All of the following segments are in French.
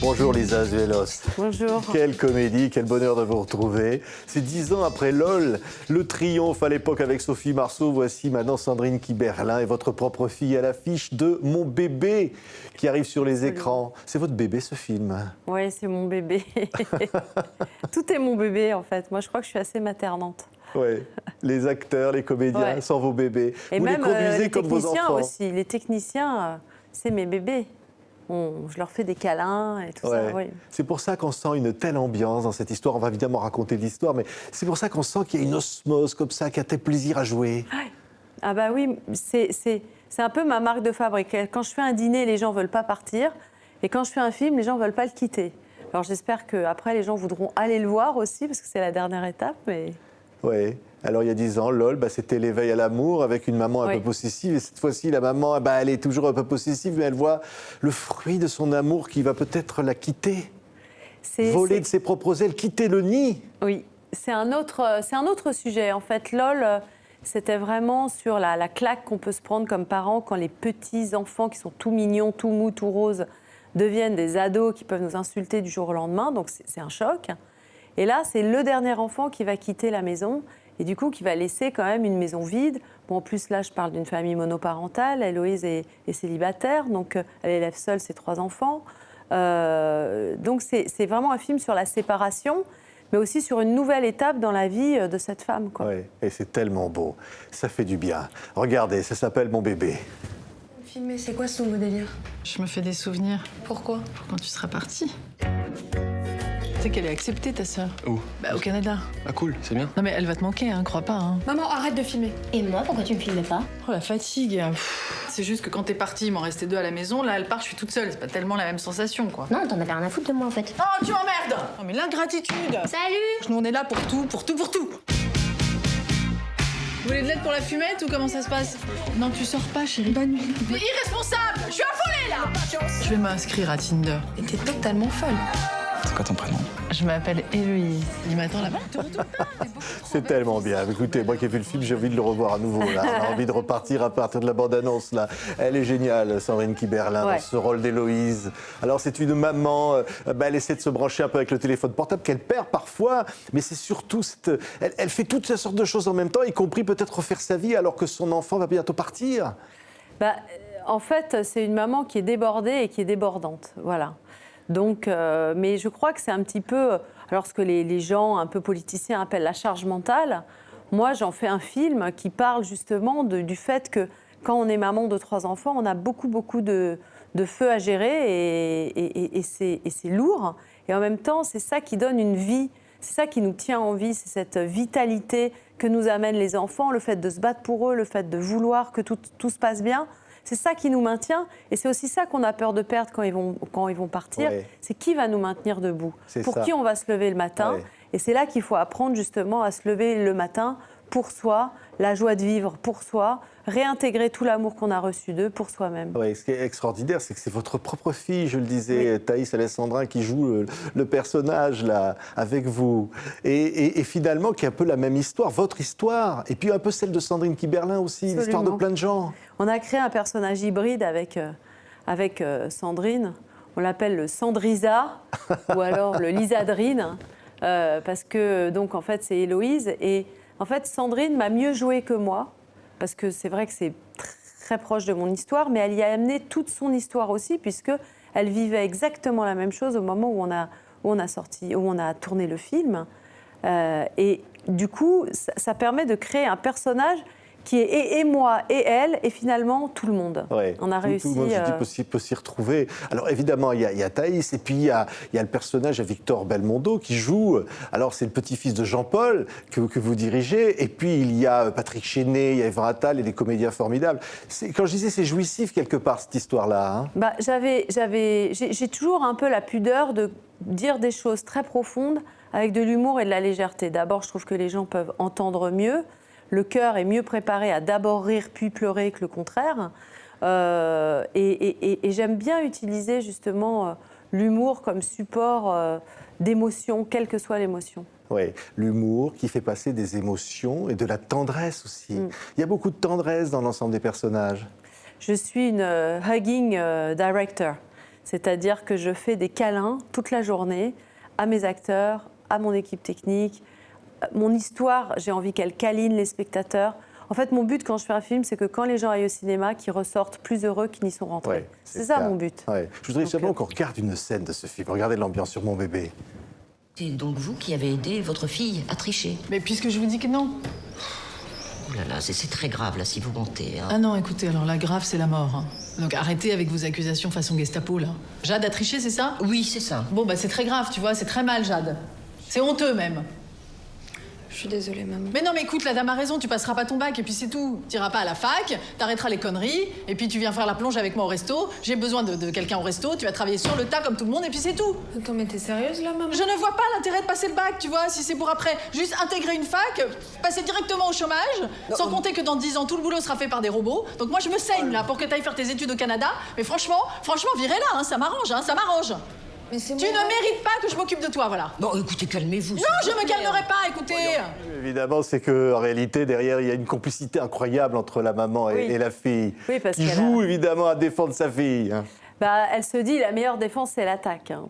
Bonjour Lisa Azuelos. Bonjour. Quelle comédie, quel bonheur de vous retrouver. C'est 10 ans après LOL, le triomphe à l'époque avec Sophie Marceau. Voici maintenant Sandrine Kiberlin et votre propre fille à l'affiche de Mon bébé qui arrive sur les écrans. C'est votre bébé ce film? Oui, c'est mon bébé. Tout est mon bébé en fait. Moi, je crois que je suis assez maternante. Oui, les acteurs, les comédiens, Ouais. sont vos bébés. Et vous même les conduisez les comme vos techniciens enfants. aussi. Les techniciens, c'est mes bébés. Je leur fais des câlins et tout Ouais. ça. Oui. C'est pour ça qu'on sent une telle ambiance dans cette histoire. On va évidemment raconter l'histoire, mais c'est pour ça qu'on sent qu'il y a une osmose comme ça, qu'il y a tel plaisir à jouer. Ah bah oui, c'est un peu ma marque de fabrique. Quand je fais un dîner, les gens ne veulent pas partir. Et quand je fais un film, les gens ne veulent pas le quitter. Alors j'espère qu'après, les gens voudront aller le voir aussi, parce que c'est la dernière étape. Mais... Oui. Alors il y a 10 ans, LOL, c'était l'éveil à l'amour avec une maman un Oui. peu possessive. Et cette fois-ci, la maman, elle est toujours un peu possessive, mais elle voit le fruit de son amour qui va peut-être la quitter. Voler de ses propres ailes, quitter le nid. Oui, c'est un autre sujet. En fait, LOL, c'était vraiment sur la claque qu'on peut se prendre comme parents quand les petits enfants qui sont tout mignons, tout mous, tout roses, deviennent des ados qui peuvent nous insulter du jour au lendemain. Donc c'est un choc. Et là, c'est le dernier enfant qui va quitter la maison et du coup qui va laisser quand même une maison vide. Bon, en plus, là, je parle d'une famille monoparentale. Héloïse est célibataire, donc elle élève seule ses 3 enfants. Donc c'est vraiment un film sur la séparation, mais aussi sur une nouvelle étape dans la vie de cette femme, quoi. Oui, et c'est tellement beau. Ça fait du bien. Regardez, ça s'appelle Mon bébé. Filmer, c'est quoi ce nouveau délire? Je me fais des souvenirs. Pourquoi? Pour quand tu seras partie. Tu sais qu'elle est acceptée, ta sœur. Où? Au Canada. Ah cool, c'est bien. Non mais elle va te manquer, hein, crois pas. Hein. Maman, arrête de filmer. Et moi, pourquoi tu me filmes pas? Oh la fatigue. C'est juste que quand t'es partie, il m'en restait 2 à la maison. Là, elle part, je suis toute seule. C'est pas tellement la même sensation, quoi. Non, t'en avais rien à foutre de moi en fait. Oh, tu m'emmerdes! Oh mais l'ingratitude! Salut! Nous on est là pour tout, pour tout, pour tout! Vous voulez de l'aide pour la fumette ou comment ça se passe? Non, tu sors pas, chérie. Bonne nuit. Mais irresponsable! Je suis affolée, là! Je vais m'inscrire à Tinder. Et t'es totalement folle. C'est quoi ton prénom? Je m'appelle Héloïse. Il m'attend là-bas. C'est tellement bien. Écoutez, moi qui ai vu le film, j'ai envie de le revoir à nouveau. Là. On a envie de repartir à partir de la bande-annonce. Là. Elle est géniale, Sandrine Kiberlin, Ouais. dans ce rôle d'Héloïse. Alors, c'est une maman, elle essaie de se brancher un peu avec le téléphone portable qu'elle perd parfois, mais c'est surtout, elle fait toutes ces sortes de choses en même temps, y compris peut-être refaire sa vie alors que son enfant va bientôt partir. En fait, c'est une maman qui est débordée et qui est débordante. Voilà. Donc, mais je crois que c'est un petit peu, alors ce que les gens un peu politiciens appellent la charge mentale. Moi, j'en fais un film qui parle justement du fait que quand on est maman de 3 enfants, on a beaucoup de feux à gérer et c'est lourd. Et en même temps, c'est ça qui donne une vie, c'est ça qui nous tient en vie, c'est cette vitalité que nous amènent les enfants, le fait de se battre pour eux, le fait de vouloir que tout se passe bien. C'est ça qui nous maintient et c'est aussi ça qu'on a peur de perdre quand ils vont partir. Ouais. C'est qui va nous maintenir debout, C'est pour ça. qui on va se lever le matin. Ouais. Et c'est là qu'il faut apprendre justement à se lever le matin pour soi, la joie de vivre pour soi, réintégrer tout l'amour qu'on a reçu d'eux pour soi-même. Oui, ce qui est extraordinaire, c'est que c'est votre propre fille, je le disais, Thaïs Alessandrin, qui joue le personnage là, avec vous. Et finalement, qui est un peu la même histoire, votre histoire, et puis un peu celle de Sandrine Kiberlin aussi, Absolument. l'histoire de plein de gens. On a créé un personnage hybride avec Sandrine. On l'appelle le Sandrisa ou alors le Lisadrine parce que donc en fait c'est Héloïse et en fait Sandrine m'a mieux joué que moi parce que c'est vrai que c'est très proche de mon histoire, mais elle y a amené toute son histoire aussi puisque elle vivait exactement la même chose au moment où on a tourné le film et du coup ça permet de créer un personnage qui est et moi et elle, et finalement tout le monde. Ouais. On a réussi. Tout le monde peut s'y retrouver. Alors évidemment, il y a Thaïs, et puis il y a le personnage de Victor Belmondo qui joue. Alors c'est le petit-fils de Jean-Paul que vous dirigez, et puis il y a Patrick Chenet, il y a Yvan Attal et des comédiens formidables. Quand je disais c'est jouissif quelque part cette histoire-là. Hein. J'ai toujours un peu la pudeur de dire des choses très profondes avec de l'humour et de la légèreté. D'abord, je trouve que les gens peuvent entendre mieux. Le cœur est mieux préparé à d'abord rire puis pleurer que le contraire. Et j'aime bien utiliser justement l'humour comme support d'émotion, quelle que soit l'émotion. Oui, l'humour qui fait passer des émotions et de la tendresse aussi. Il y a beaucoup de tendresse dans l'ensemble des personnages. Je suis une hugging director. C'est-à-dire que je fais des câlins toute la journée à mes acteurs, à mon équipe technique. Mon histoire, j'ai envie qu'elle câline les spectateurs. En fait, mon but quand je fais un film, c'est que quand les gens aillent au cinéma, qu'ils ressortent plus heureux qu'ils n'y sont rentrés. Ouais, c'est ça clair. mon but. Ouais. Je voudrais simplement qu'on regarde une scène de ce film. Regardez l'ambiance sur Mon bébé. C'est donc vous qui avez aidé votre fille à tricher. Mais puisque je vous dis que non. Oh là là, c'est très grave là si vous mentez. Hein. Ah non, écoutez, alors la grave, c'est la mort. Hein. Donc arrêtez avec vos accusations façon Gestapo, là. Jade a triché, c'est ça? Oui, c'est ça. Bon, bah c'est très grave, tu vois, c'est très mal, Jade. C'est honteux, même. Je suis désolée, maman. Mais non, mais écoute, la dame a raison, tu passeras pas ton bac et puis c'est tout. T'iras pas à la fac, t'arrêteras les conneries, et puis tu viens faire la plonge avec moi au resto. J'ai besoin de quelqu'un au resto, tu vas travailler sur le tas comme tout le monde, et puis c'est tout. Attends, mais t'es sérieuse, là, maman? Je ne vois pas l'intérêt de passer le bac, tu vois, si c'est pour après juste intégrer une fac, passer directement au chômage, sans compter que dans 10 ans, tout le boulot sera fait par des robots. Donc moi, je me saigne, là, pour que t'ailles faire tes études au Canada. Mais franchement, virez-la, hein, ça m'arrange, ça m'arrange. Mais c'est Tu moi. ne mérites pas que je m'occupe de toi, voilà. Bon, écoutez, calmez-vous. Non, je me calmerai pas, écoutez. Évidemment, c'est qu'en réalité, derrière, il y a une complicité incroyable entre la maman et, Oui. et la fille. Oui, parce qui qu'elle joue a- évidemment à défendre sa fille. Hein. Bah, elle se dit la meilleure défense, c'est l'attaque. Hein.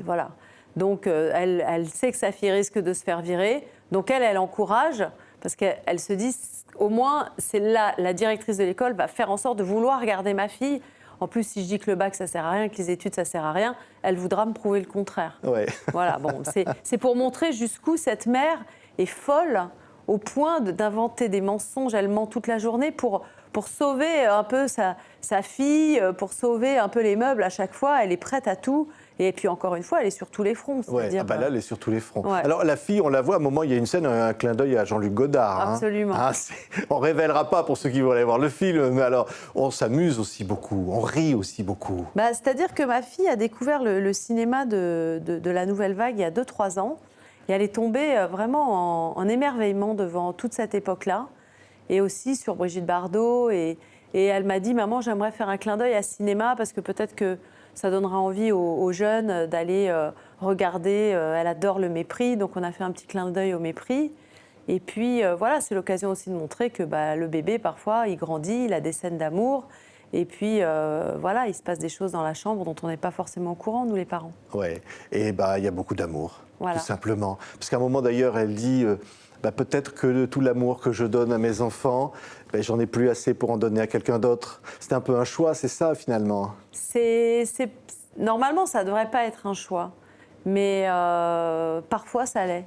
Voilà. Donc, elle sait que sa fille risque de se faire virer. Donc, elle encourage, parce qu'elle se dit, au moins, c'est là, la directrice de l'école va faire en sorte de vouloir garder ma fille. En plus, si je dis que le bac, ça sert à rien, que les études, ça sert à rien, elle voudra me prouver le contraire. Ouais. Voilà, bon, c'est pour montrer jusqu'où cette mère est folle au point d'inventer des mensonges. Elle ment toute la journée pour sauver un peu sa fille, pour sauver un peu les meubles à chaque fois. Elle est prête à tout. Et puis encore une fois, elle est sur tous les fronts. Ouais. C'est-à-dire, Ah bah là, elle est sur tous les fronts. Ouais. Alors, la fille, on la voit, à un moment, il y a une scène, un clin d'œil à Jean-Luc Godard. Hein. Absolument. Ah, on ne révélera pas pour ceux qui vont aller voir le film, mais alors, on s'amuse aussi beaucoup, on rit aussi beaucoup. Bah, c'est-à-dire que ma fille a découvert le cinéma de la Nouvelle Vague il y a 2-3 ans. Et elle est tombée vraiment en émerveillement devant toute cette époque-là. Et aussi sur Brigitte Bardot. Et elle m'a dit, maman, j'aimerais faire un clin d'œil à ce cinéma parce que peut-être que ça donnera envie aux jeunes d'aller regarder. Elle adore le mépris, donc on a fait un petit clin d'œil au mépris. Et puis voilà, c'est l'occasion aussi de montrer que le bébé, parfois, il grandit, il a des scènes d'amour. Et puis voilà, il se passe des choses dans la chambre dont on n'est pas forcément au courant, nous les parents. Ouais. Et il y a beaucoup d'amour, Voilà. tout simplement. Parce qu'à un moment, d'ailleurs, elle dit... peut-être que tout l'amour que je donne à mes enfants, j'en ai plus assez pour en donner à quelqu'un d'autre. C'est un peu un choix, c'est ça finalement. Normalement, ça ne devrait pas être un choix, mais parfois ça l'est.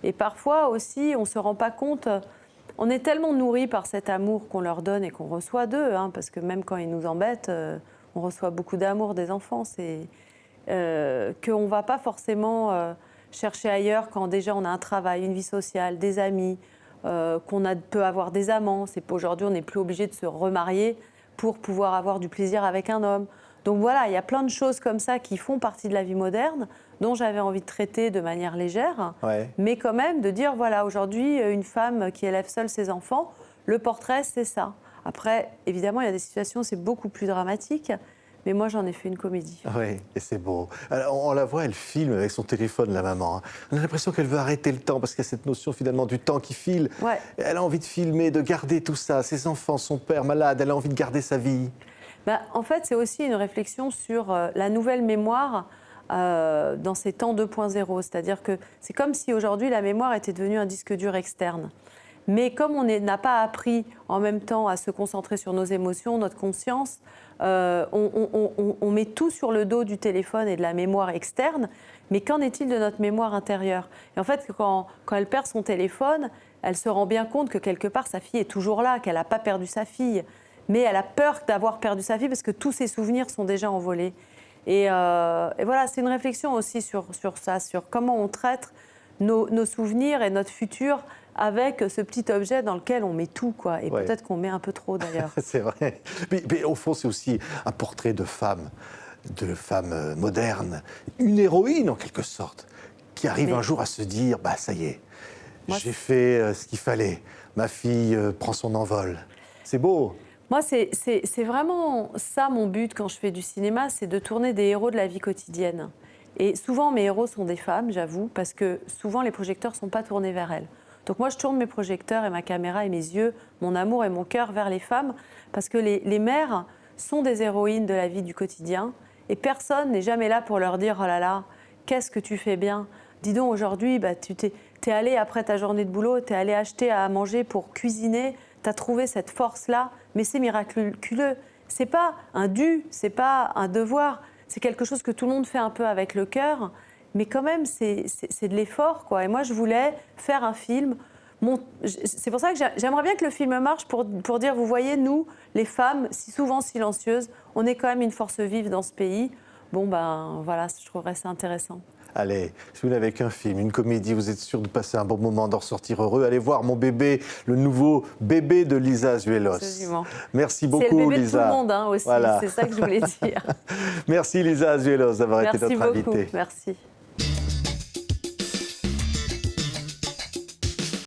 Et parfois aussi, on ne se rend pas compte, on est tellement nourris par cet amour qu'on leur donne et qu'on reçoit d'eux, hein, parce que même quand ils nous embêtent, on reçoit beaucoup d'amour des enfants, qu'on ne va pas forcément chercher ailleurs quand déjà on a un travail, une vie sociale, des amis, qu'on peut avoir des amants. Aujourd'hui, on n'est plus obligé de se remarier pour pouvoir avoir du plaisir avec un homme. Donc voilà, il y a plein de choses comme ça qui font partie de la vie moderne, dont j'avais envie de traiter de manière légère, Ouais. mais quand même de dire, voilà, aujourd'hui, une femme qui élève seule ses enfants, le portrait, c'est ça. Après, évidemment, il y a des situations, c'est beaucoup plus dramatique, mais moi, j'en ai fait une comédie. Oui, et c'est beau. Alors, on la voit, elle filme avec son téléphone, la maman. Hein. On a l'impression qu'elle veut arrêter le temps, parce qu'il y a cette notion finalement du temps qui file. Ouais. Elle a envie de filmer, de garder tout ça, ses enfants, son père malade, elle a envie de garder sa vie. En fait, c'est aussi une réflexion sur la nouvelle mémoire dans ces temps 2.0. C'est-à-dire que c'est comme si aujourd'hui la mémoire était devenue un disque dur externe. Mais comme on n'a pas appris en même temps à se concentrer sur nos émotions, notre conscience, on met tout sur le dos du téléphone et de la mémoire externe. Mais qu'en est-il de notre mémoire intérieure? Et en fait, quand elle perd son téléphone, elle se rend bien compte que quelque part sa fille est toujours là, qu'elle n'a pas perdu sa fille. Mais elle a peur d'avoir perdu sa fille parce que tous ses souvenirs sont déjà envolés. Et voilà, c'est une réflexion aussi sur ça, sur comment on traite nos souvenirs et notre futur avec ce petit objet dans lequel on met tout, quoi. Et Ouais. peut-être qu'on met un peu trop, d'ailleurs. C'est vrai. Mais au fond, c'est aussi un portrait de femme moderne, une héroïne en quelque sorte, qui arrive Mais- un jour à se dire, ça y est, Moi, j'ai fait ce qu'il fallait. Ma fille prend son envol. C'est beau. Moi, c'est vraiment ça mon but quand je fais du cinéma, c'est de tourner des héros de la vie quotidienne. Et souvent, mes héros sont des femmes, j'avoue, parce que souvent, les projecteurs ne sont pas tournés vers elles. Donc moi, je tourne mes projecteurs et ma caméra et mes yeux, mon amour et mon cœur vers les femmes, parce que les mères sont des héroïnes de la vie du quotidien. Et personne n'est jamais là pour leur dire « Oh là là, qu'est-ce que tu fais bien ?» Dis donc, aujourd'hui, tu t'es allé après ta journée de boulot, t'es allé acheter à manger pour cuisiner, t'as trouvé cette force-là, mais c'est miraculeux. C'est pas un dû, c'est pas un devoir, c'est quelque chose que tout le monde fait un peu avec le cœur, mais quand même, c'est de l'effort, quoi. Et moi, je voulais faire un film. C'est pour ça que j'aimerais bien que le film marche pour dire, vous voyez, nous, les femmes, si souvent silencieuses, on est quand même une force vive dans ce pays. Bon, voilà, je trouverais ça intéressant. Allez, si vous n'avez qu'un film, une comédie, vous êtes sûr de passer un bon moment, d'en ressortir heureux, allez voir Mon bébé, le nouveau bébé de Lisa Azuelos. Absolument. Merci beaucoup, C'est le bébé Lisa. de tout le monde aussi, Voilà. c'est ça que je voulais dire. Merci Lisa Azuelos d'avoir été notre invitée. Merci beaucoup, merci.